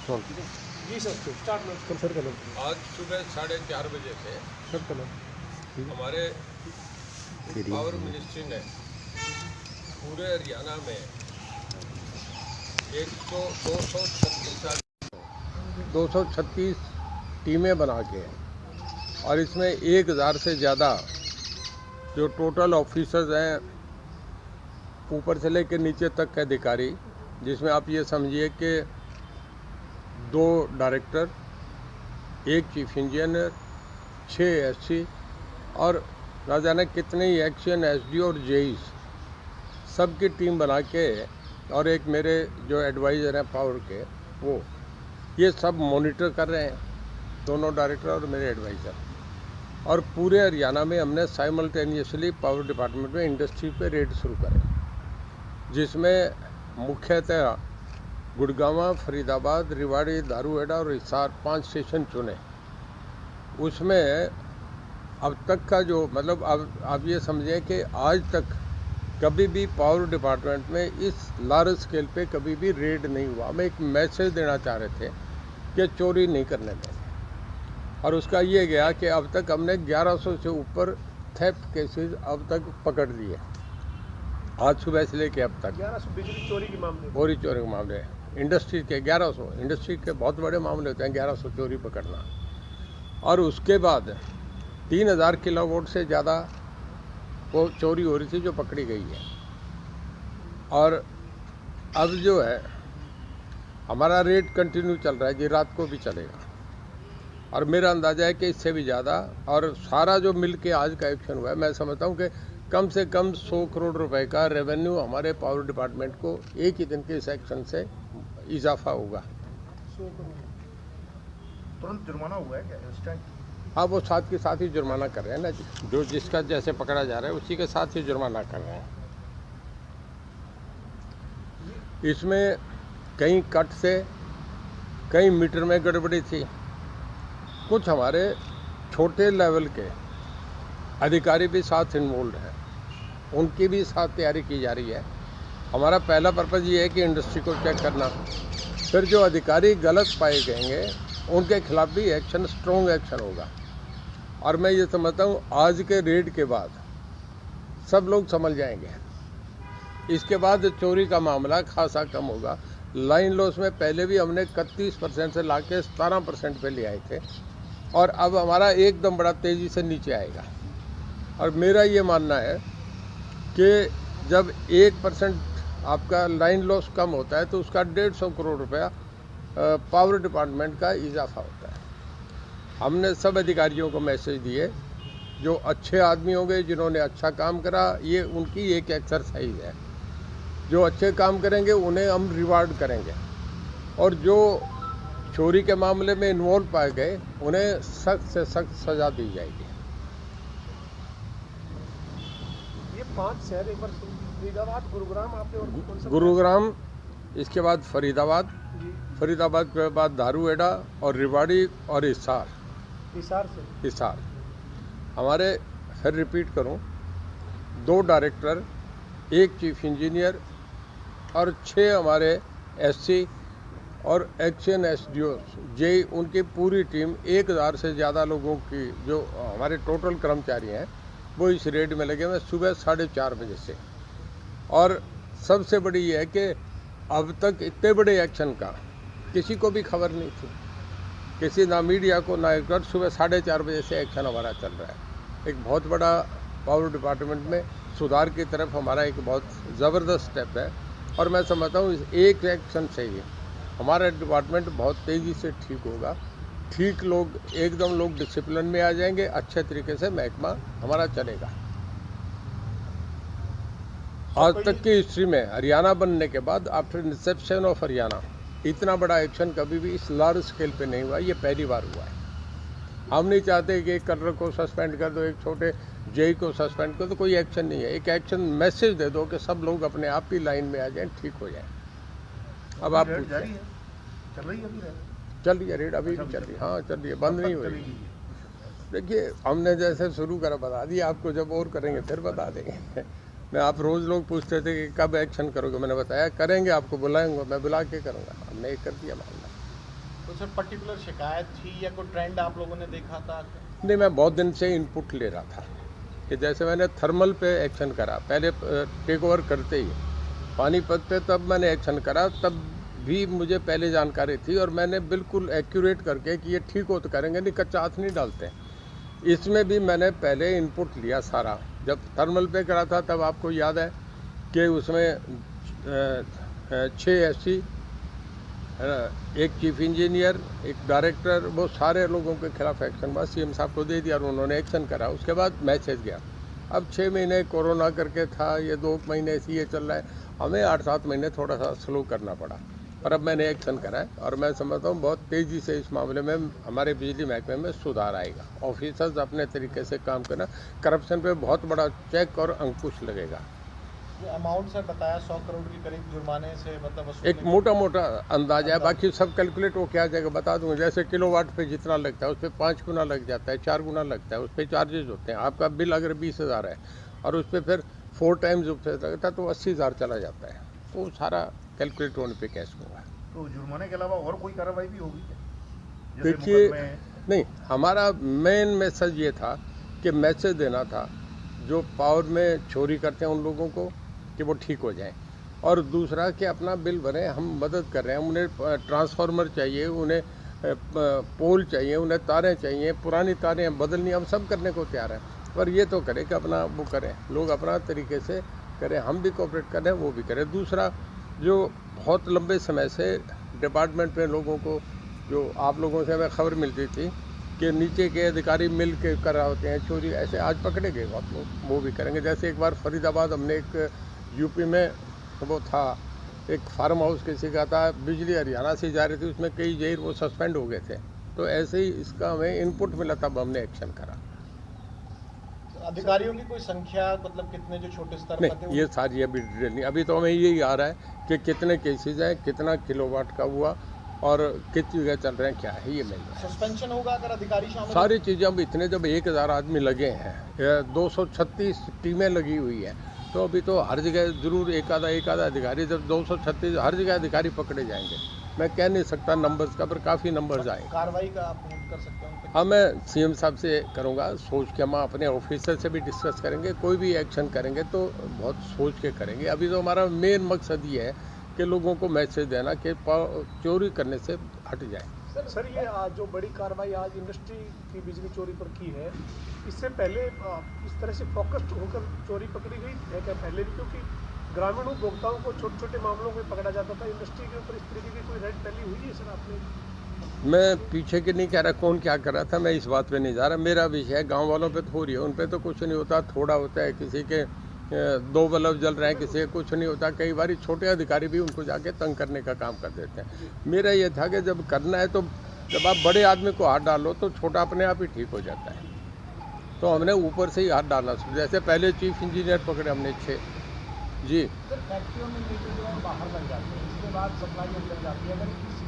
जी sir, start sir करो। आज सुबह 4:30 बजे से सर करो। हमारे पावर मिनिस्ट्री ने पूरे हरियाणा में 236 टीमें बना के और इसमें 1000 से ज़्यादा जो टोटल ऑफिसर्स हैं ऊपर से लेकर नीचे तक के अधिकारी, जिसमें आप ये समझिए कि 2 डायरेक्टर, 1 चीफ इंजीनियर, 6 एससी और ना जाने कितने ही एक्शन एसडी और जेईस सब की टीम बना के, और एक मेरे जो एडवाइज़र हैं पावर के, वो ये सब मॉनिटर कर रहे हैं, दोनों डायरेक्टर और मेरे एडवाइज़र। और पूरे हरियाणा में हमने साइमल्टेनियसली पावर डिपार्टमेंट में इंडस्ट्री पे रेड शुरू करे, जिसमें मुख्यतः गुड़गांव, फरीदाबाद, रेवाड़ी, दारूहेड़ा और हिसार 5 स्टेशन चुने। उसमें अब तक का जो मतलब अब आप ये समझें कि आज तक कभी भी पावर डिपार्टमेंट में इस लार्ज स्केल पे कभी भी रेड नहीं हुआ। हम एक मैसेज देना चाह रहे थे कि चोरी नहीं करने देंगे, और उसका ये गया कि अब तक हमने 1100 से ऊपर थेफ्ट केसेस अब तक पकड़ लिए, आज सुबह से लेके अब तक। 1100 बिजली चोरी के मामले, बोरी चोरी के मामले, इंडस्ट्री के 1100, इंडस्ट्री के बहुत बड़े मामले होते हैं 1100 चोरी पकड़ना। और उसके बाद 3000 किलोवाट से ज़्यादा वो चोरी हो रही थी जो पकड़ी गई है। और अब जो है हमारा रेट कंटिन्यू चल रहा है जी, रात को भी चलेगा, और मेरा अंदाजा है कि इससे भी ज़्यादा। और सारा जो मिल के आज का एक्शन हुआ है, मैं समझता हूँ कि कम से कम 100 करोड़ रुपए का रेवेन्यू हमारे पावर डिपार्टमेंट को एक ही दिन के इस एक्शन से इजाफा होगा। 100 करोड़ तुरंत जुर्माना हुआ है क्या इस टाइम? हाँ, वो साथ के साथ ही जुर्माना कर रहे हैं ना जी, जो जिसका जैसे पकड़ा जा रहा है उसी के साथ ही जुर्माना कर रहे हैं। इसमें कहीं कट से कहीं मीटर में गड़बड़ी थी, कुछ हमारे छोटे लेवल के अधिकारी भी साथ इन्वॉल्व हैं, उनकी भी साथ तैयारी की जा रही है। हमारा पहला पर्पज़ ये है कि इंडस्ट्री को चेक करना, फिर जो अधिकारी गलत पाए जाएंगे उनके खिलाफ भी एक्शन, स्ट्रॉन्ग एक्शन होगा। और मैं ये समझता हूँ आज के रेड के बाद सब लोग समझ जाएंगे, इसके बाद चोरी का मामला खासा कम होगा। लाइन लॉस में पहले भी हमने 31% से ला के 17% पे ले आए थे, और अब हमारा एकदम बड़ा तेज़ी से नीचे आएगा। और मेरा ये मानना है कि जब 1% आपका लाइन लॉस कम होता है तो उसका 150 करोड़ रुपया पावर डिपार्टमेंट का इजाफा होता है। हमने सब अधिकारियों को मैसेज दिए, जो अच्छे आदमी होंगे, जिन्होंने अच्छा काम करा, ये उनकी एक एक्सरसाइज है। जो अच्छे काम करेंगे उन्हें हम रिवार्ड करेंगे, और जो चोरी के मामले में इन्वॉल्व पाए गए उन्हें सख्त से सख्त सजा दी जाएगी। ये 5 शहर, एक बार फरीदाबाद, गुरुग्राम, आपने और कौन सा? गुरुग्राम, इसके बाद फरीदाबाद, जी, फरीदाबाद के बाद दारूहेड़ा और रेवाड़ी और हिसार। हिसार से हिसार हमारे, फिर रिपीट करूं, 2 डायरेक्टर, 1 चीफ इंजीनियर और 6 हमारे एससी और एक्शन एसडीओ जेई, उनकी पूरी टीम 1000 से ज़्यादा लोगों की जो हमारे टोटल कर्मचारी हैं वो इस रेड में लगे हुए सुबह 4:30 बजे से। और सबसे बड़ी ये है कि अब तक इतने बड़े एक्शन का किसी को भी खबर नहीं थी, किसी ना मीडिया को ना एक, सुबह 4:30 बजे से एक्शन हमारा चल रहा है। एक बहुत बड़ा पावर डिपार्टमेंट में सुधार की तरफ हमारा एक बहुत ज़बरदस्त स्टेप है, और मैं समझता हूँ इस एक एक्शन से ही हमारा डिपार्टमेंट बहुत तेज़ी से ठीक होगा। ठीक लोग, एकदम लोग डिसिप्लिन में आ जाएंगे, अच्छे तरीके से महकमा हमारा चलेगा। आज तक की हिस्ट्री में हरियाणा बनने के बाद, आफ्टर इंसेप्शन ऑफ हरियाणा, इतना बड़ा एक्शन कभी भी इस लार्ज स्केल पे नहीं हुआ, ये पहली बार हुआ है। हम नहीं चाहते कि एक कलर को सस्पेंड कर दो, एक छोटे जेई को सस्पेंड कर दो, कोई एक्शन नहीं है। एक एक्शन मैसेज दे दो कि सब लोग अपने आप ही लाइन में आ जाएं, ठीक हो जाए। अब आप रेड जारी है, चल रही है अभी रेड? चल रही है रेड, अभी भी चल रही है। हाँ, चल रही है, बंद नहीं हुई। देखिए, हमने जैसे शुरू करा बता दिया आपको, जब और करेंगे फिर बता देंगे। मैं, आप रोज़ लोग पूछते थे कि कब एक्शन करोगे, मैंने बताया करेंगे, आपको बुलाएंगे, मैं बुला के करूँगा। हमने एक कर दिया मामला। तो सर पर्टिकुलर शिकायत थी या कोई ट्रेंड आप लोगों ने देखा था? नहीं, मैं बहुत दिन से इनपुट ले रहा था कि जैसे मैंने थर्मल पे एक्शन करा, पहले टेक ओवर करते ही पानीपत पे, तब मैंने एक्शन करा, तब भी मुझे पहले जानकारी थी और मैंने बिल्कुल एक्यूरेट करके कि ये ठीक हो तो करेंगे, नहीं कच्चा हाथ नहीं डालते। इसमें भी मैंने पहले इनपुट लिया सारा। जब थर्मल पे करा था तब आपको याद है कि उसमें 6 SC, एक चीफ इंजीनियर, एक डायरेक्टर, वो सारे लोगों के खिलाफ एक्शन हुआ, CM साहब को दे दिया और उन्होंने एक्शन करा। उसके बाद मैसेज गया। अब 6 महीने कोरोना करके था, ये 2 महीने से ये चल रहा है, हमें 8-7 महीने थोड़ा सा स्लो करना पड़ा, पर अब मैंने एक्शन करा है और मैं समझता हूँ बहुत तेज़ी से इस मामले में हमारे बिजली महकमे में सुधार आएगा। ऑफिसर्स अपने तरीके से काम करना, करप्शन पे बहुत बड़ा चेक और अंकुश लगेगा। जो अमाउंट सर बताया 100 करोड़ के करीब जुर्माने से मतलब एक मोटा मोटा अंदाजा है, बाकी सब कैलकुलेट हो क्या जाएगा बता दूंगा। जैसे किलोवाट पे जितना लगता है उस पर 5 गुना लग जाता है, 4 गुना लगता है, उस पर चार्जेस होते हैं। आपका बिल अगर 20,000 है और उस पर फिर 4 टाइम्स लगता है तो 80,000 चला जाता है। तो सारा कैलकुलेट होने पे कैश होगा। तो जुर्माने के अलावा और कोई कार्रवाई भी होगी क्या? देखिए, नहीं, हमारा मेन मैसेज ये था कि मैसेज देना था जो पावर में चोरी करते हैं उन लोगों को कि वो ठीक हो जाएं, और दूसरा कि अपना बिल भरें। हम मदद कर रहे हैं, उन्हें ट्रांसफार्मर चाहिए, उन्हें पोल चाहिए, उन्हें तारें चाहिए, पुरानी तारें बदलनी, हम सब करने को तैयार हैं, पर ये तो करें कि अपना वो करें, लोग अपना तरीके से करें, हम भी कोऑपरेट करें, वो भी करें। दूसरा, जो बहुत लंबे समय से डिपार्टमेंट में लोगों को, जो आप लोगों से हमें खबर मिलती थी कि नीचे के अधिकारी मिल के कर रहे होते हैं चोरी, ऐसे आज पकड़े गए बहुत लोग, वो भी करेंगे। जैसे एक बार फरीदाबाद हमने एक यूपी में वो था, एक फार्म हाउस किसी का था, बिजली हरियाणा से जा रही थी, उसमें कई जहर वो सस्पेंड हो गए थे। तो ऐसे ही इसका हमें इनपुट मिला, तब हमने एक्शन करा। अधिकारियों की कोई संख्या मतलब कितने जो छोटे स्तर पर नहीं, ये सारी अभी डिटेल नहीं, अभी तो हमें यही आ रहा है कि कितने केसेज हैं, कितना किलोवाट का हुआ और किस जगह चल रहे हैं, क्या है, ये मिल रहा है। सस्पेंशन होगा अगर अधिकारी शामिल? सारी चीज़ें अब इतने, जब 1000 आदमी लगे हैं, 236 टीमें लगी हुई हैं, तो अभी तो हर जगह जरूर एक आधा अधिकारी, जब 236 हर जगह अधिकारी पकड़े जाएंगे। मैं कह नहीं सकता नंबर्स का, पर काफ़ी नंबर्स आएंगे। कार्रवाई का आप कर सकते हैं? हाँ, मैं CM साहब से करूँगा, सोच के हम अपने ऑफिसर से भी डिस्कस करेंगे। कोई भी एक्शन करेंगे तो बहुत सोच के करेंगे। अभी तो हमारा मेन मकसद ये है कि लोगों को मैसेज देना कि चोरी करने से हट जाए। सर, ये आज जो बड़ी कार्रवाई आज इंडस्ट्री की बिजली चोरी पर की है, इससे पहले इस तरह से फोकस्ड होकर चोरी पकड़ी गई है क्या पहले भी? क्योंकि ग्रामीण उपभोक्ताओं को छोटे छोटे मामलों में पकड़ा जाता था, इंडस्ट्री के ऊपर इस तरीके की कोई रेड पहली हुई है सर आपने? मैं पीछे के नहीं कह रहा कौन क्या कर रहा था, मैं इस बात पे नहीं जा रहा। मेरा विषय है गांव वालों पे थोड़ी है, उन पे तो कुछ नहीं होता, थोड़ा होता है, किसी के 2 बल्ब जल रहे हैं, किसी का कुछ नहीं होता। कई बार छोटे अधिकारी भी उनको जाके तंग करने का काम कर देते हैं। मेरा ये था कि जब करना है तो जब आप बड़े आदमी को हाथ डालो तो छोटा अपने आप ही ठीक हो जाता है। तो हमने ऊपर से ही हाथ डालना शुरू, जैसे पहले चीफ इंजीनियर पकड़े हमने 6 जी। फैक्ट्रियों में मीटर जो है बाहर लग जाते हैं, इसके बाद सप्लाई अंदर जाती है। अगर किसी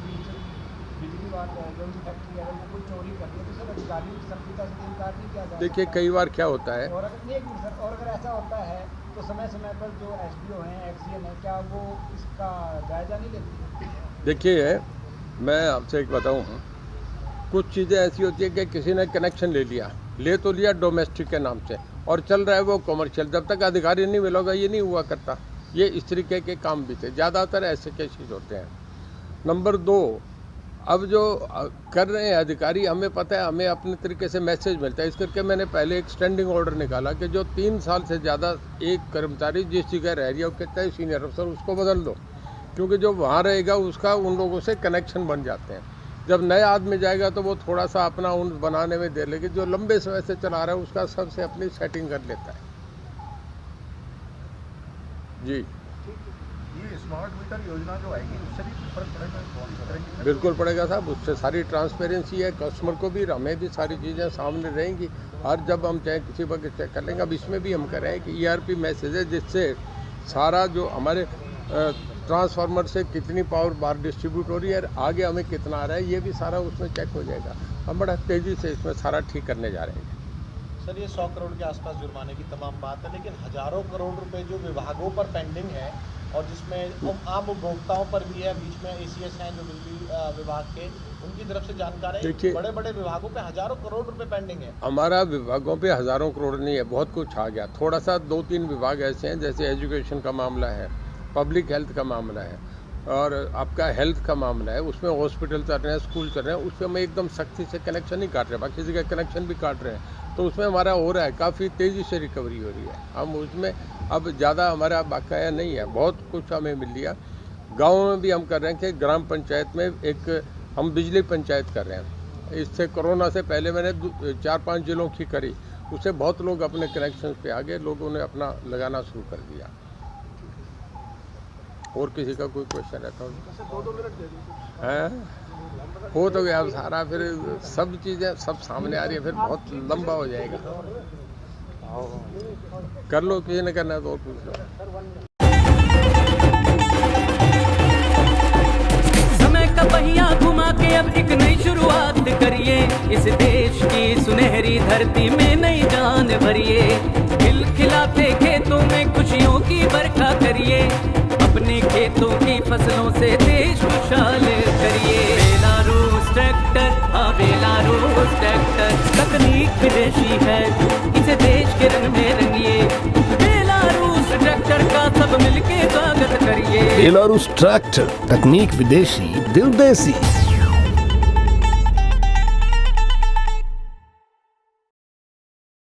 बिजली वाले जो भी फैक्ट्री अगर वो कोई चोरी कर रही है तो सर अधिकारियों की सख्ती से इनकार नहीं किया जाता। देखिए, कई बार क्या होता है, और अगर एक मिनट सर, और अगर ऐसा होता है तो समय समय पर जो SDO हैं, XCM है, क्या वो इसका जायजा नहीं लेते? देखिए, मैं आपसे एक बताऊँ, कुछ चीज़ें ऐसी होती है कि किसी ने कनेक्शन ले तो लिया डोमेस्टिक के नाम से और चल रहा है वो कमर्शियल, जब तक अधिकारी नहीं मिलेगा ये नहीं हुआ करता। ये इस तरीके के काम भी थे, ज़्यादातर ऐसे केसेस होते हैं। नंबर 2, अब जो कर रहे हैं अधिकारी, हमें पता है, हमें अपने तरीके से मैसेज मिलता है। इस करके मैंने पहले एक स्टैंडिंग ऑर्डर निकाला कि जो 3 साल से ज़्यादा एक कर्मचारी जिस जगह रह रही है वो कहता है सीनियर अफसर उसको बदल दो, क्योंकि जो वहाँ रहेगा उसका उन लोगों से कनेक्शन बन जाते हैं। जब नया आदमी जाएगा तो वो थोड़ा सा अपना उन बनाने में देर लगे, जो लंबे समय से चला रहा है उसका सबसे अपनी सेटिंग कर लेता है। जी, ये स्मार्ट मीटर योजना जो आएगी उससे भी फर्क पड़ेगा? बिल्कुल पड़ेगा साहब, उससे सारी ट्रांसपेरेंसी है, कस्टमर को भी हमें भी सारी चीज़ें सामने रहेंगी। और जब हम चाहे किसी वक्त चेक कर लेंगे। अब इसमें भी हम कर रहे हैं कि ERP मैसेज है, जिससे सारा जो हमारे ट्रांसफार्मर से कितनी पावर बाहर डिस्ट्रीब्यूट हो रही है, आगे हमें कितना आ रहा है, ये भी सारा उसमें चेक हो जाएगा। हम बड़ा तेज़ी से इसमें सारा ठीक करने जा रहे हैं। सर, ये 100 करोड़ के आसपास जुर्माने की तमाम बात है, लेकिन हजारों करोड़ रुपए जो विभागों पर पेंडिंग है और जिसमें आम उपभोक्ताओं पर भी है, बीच में ACS हैं जो बिजली विभाग के, उनकी तरफ से जानकारी देखिए, है बड़े बड़े विभागों पे हजारों करोड़ रुपए पेंडिंग है। हमारा विभागों पे हजारों करोड़ नहीं है, बहुत कुछ आ गया। थोड़ा सा 2-3 विभाग ऐसे हैं, जैसे एजुकेशन का मामला है, पब्लिक हेल्थ का मामला है और आपका हेल्थ का मामला है, उसमें हॉस्पिटल चल रहे हैं, स्कूल चल रहे हैं, उसमें हम एकदम सख्ती से कनेक्शन नहीं काट रहे, बाकी किसी का कनेक्शन भी काट रहे हैं, तो उसमें हमारा हो रहा है, काफ़ी तेज़ी से रिकवरी हो रही है। हम उसमें अब ज़्यादा हमारा बकाया नहीं है, बहुत कुछ हमें मिल लिया। गाँव में भी हम कर रहे हैं कि ग्राम पंचायत में एक हम बिजली पंचायत कर रहे हैं। इससे कोरोना से पहले मैंने 4-5 जिलों की करी, उससे बहुत लोग अपने कनेक्शन पे आ गए, लोगों ने अपना लगाना शुरू कर दिया। और किसी का कोई क्वेश्चन है तो 2-2 मिनट दे दीजिए। है हो तो गया सारा, फिर सब चीज़ें सब सामने आ रही है, फिर बहुत लंबा हो जाएगा। कर लो, किसी ने करना है तो और पूछ लो। समय का पहिया घुमा के अब एक नई शुरुआत करिए, इस देश की सुनहरी धरती में नई जान भरिए, खिलखिलाते खेतों में खुशियों की बरखा करिए, अपने खेतों की फसलों से देश खुशहाल करिए। बेलारूस ट्रैक्टर, हाँ बेलारूस ट्रैक्टर, तकनीक विदेशी है, इसे देश के रंग में रंगिए, बेलारूस ट्रैक्टर का सब मिलके स्वागत करिए। बेलारूस ट्रैक्टर, तकनीक विदेशी, दिल देसी।